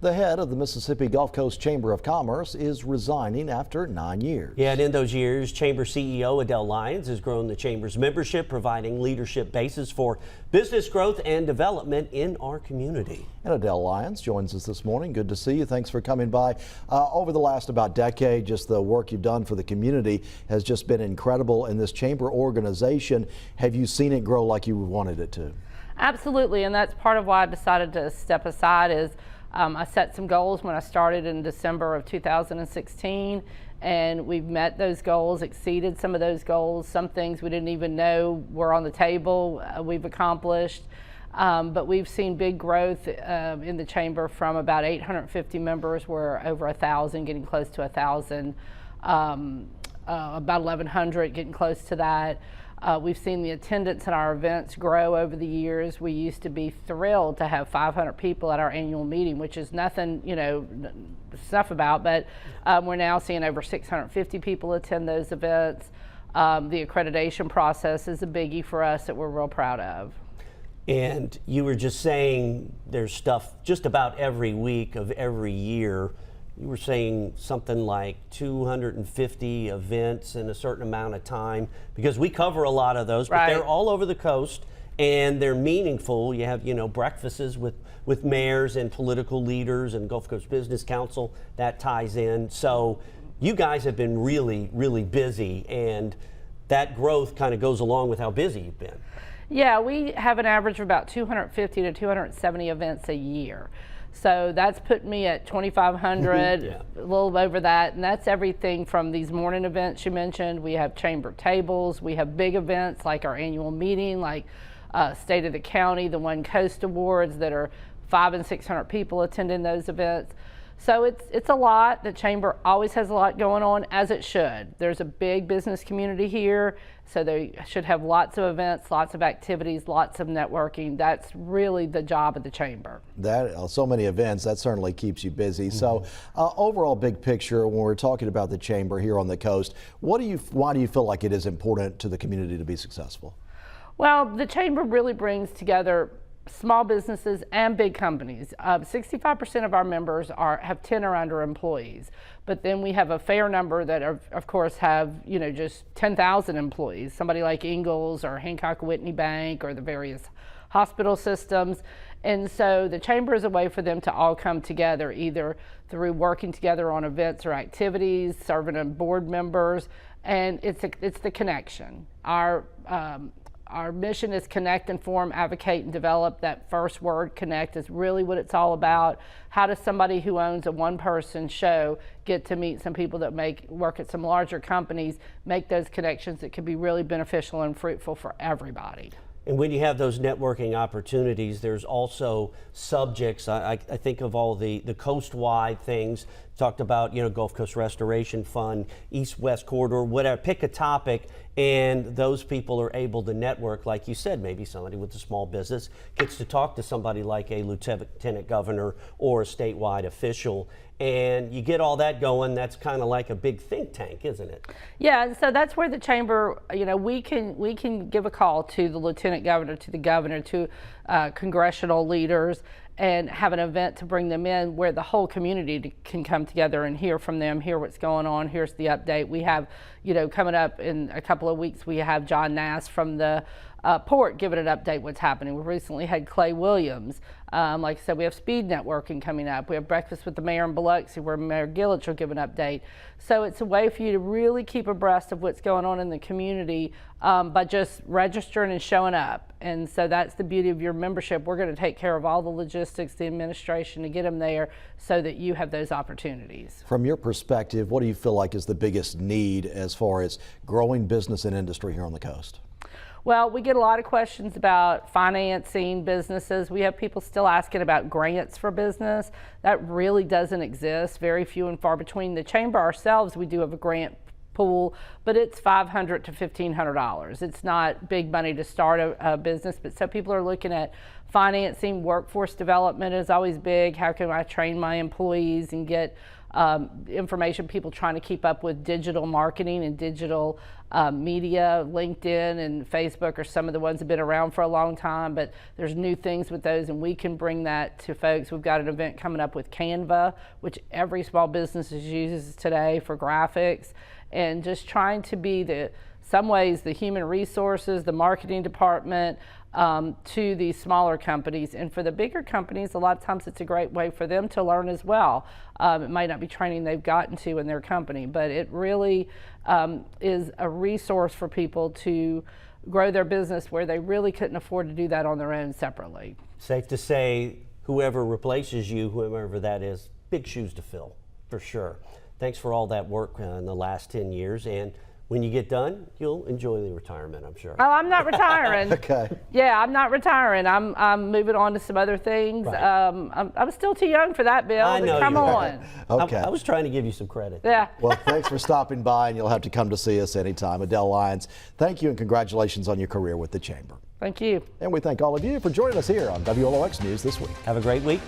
The head of the Mississippi Gulf Coast Chamber of Commerce is resigning after 9 years. Yeah, and in those years, Chamber CEO Adele Lyons has grown the Chamber's membership, providing leadership basis for business growth and development in our community. And Adele Lyons joins us this morning. Good to see you. Thanks for coming by. Over the last about decade, just the work you've done for the community has just been incredible in this Chamber organization. Have you seen it grow like you wanted it to? Absolutely, and that's part of why I decided to step aside. I set some goals when I started in December of 2016, and we've met those goals, exceeded some of those goals. Some things we didn't even know were on the table, we've accomplished. But we've seen big growth in the Chamber from about 850 members. We're over 1,000, getting close to 1,000, about 1,100, getting close to that. We've seen the attendance at our events grow over the years. We used to be thrilled to have 500 people at our annual meeting, which is nothing, stuff about, but we're now seeing over 650 people attend those events. The accreditation process is a biggie for us that we're real proud of. And you were just saying there's stuff just about every week of every year. You were saying something like 250 events in a certain amount of time, because we cover a lot of those, but right. They're all over the coast and they're meaningful. You have, breakfasts with mayors and political leaders and Gulf Coast Business Council, that ties in. So you guys have been really, really busy, and that growth kind of goes along with how busy you've been. Yeah, we have an average of about 250 to 270 events a year. So that's put me at 2,500, yeah. A little over that, and that's everything from these morning events you mentioned. We have chamber tables, we have big events like our annual meeting, like State of the County, the One Coast Awards that are 500 and 600 people attending those events. So it's a lot. The Chamber always has a lot going on, as it should. There's a big business community here, so they should have lots of events, lots of activities, lots of networking. That's really the job of the Chamber. So many events, that certainly keeps you busy. Mm-hmm. So overall big picture, when we're talking about the Chamber here on the coast, why do you feel like it is important to the community to be successful? Well, the Chamber really brings together small businesses and big companies. 65% of our members have 10 or under employees, but then we have a fair number that of course have just 10,000 employees. Somebody like Ingalls or Hancock Whitney Bank or the various hospital systems. And so the Chamber is a way for them to all come together, either through working together on events or activities, serving as board members, and it's the connection. Our mission is connect, inform, advocate, and develop. That first word, connect, is really what it's all about. How does somebody who owns a one-person show get to meet some people that work at some larger companies, make those connections that can be really beneficial and fruitful for everybody? And when you have those networking opportunities, there's also subjects. I think of all the coast-wide things. Talked about, Gulf Coast Restoration Fund, East-West Corridor, whatever. Pick a topic, and those people are able to network. Like you said, maybe somebody with a small business gets to talk to somebody like a lieutenant governor or a statewide official. And you get all that going. That's kind of like a big think tank, isn't it? Yeah, so that's where the Chamber, we can give a call to the lieutenant governor, to the governor, to congressional leaders, and have an event to bring them in where the whole community can come together and hear from them, hear what's going on. Here's the update. We have, coming up in a couple of weeks, we have John Nass from the port giving an update what's happening. We recently had Clay Williams. Like I said, we have speed networking coming up. We have breakfast with the mayor in Biloxi where Mayor Gillich will give an update. So it's a way for you to really keep abreast of what's going on in the community by just registering and showing up. And so that's the beauty of your membership. We're going to take care of all the logistics, the administration, to get them there so that you have those opportunities. From your perspective, what do you feel like is the biggest need as far as growing business and industry here on the coast? Well, we get a lot of questions about financing businesses. We have people still asking about grants for business. That really doesn't exist, very few and far between. The Chamber ourselves, we do have a grant pool, but it's $500 to $1,500. It's not big money to start a business, but so people are looking at financing. Workforce development is always big. How can I train my employees and get information? People trying to keep up with digital marketing and digital media. LinkedIn and Facebook are some of the ones that have been around for a long time, but there's new things with those, and we can bring that to folks. We've got an event coming up with Canva, which every small business uses today for graphics, and just trying to be some ways the human resources, the marketing department, to these smaller companies. And for the bigger companies, a lot of times it's a great way for them to learn as well. It might not be training they've gotten to in their company, but it really is a resource for people to grow their business where they really couldn't afford to do that on their own separately. Safe to say, whoever replaces you, whoever that is, big shoes to fill, for sure. Thanks for all that work in the last 10 years, and when you get done, you'll enjoy the retirement, I'm sure. Oh, I'm not retiring. Okay. Yeah, I'm not retiring. I'm moving on to some other things. Right. I'm still too young for that, Bill. I know Come you are. on. Okay. I was trying to give you some credit. Yeah. Well, thanks for stopping by, and you'll have to come to see us anytime. Adele Lyons, thank you and congratulations on your career with the Chamber. Thank you. And we thank all of you for joining us here on WLOX News this week. Have a great week.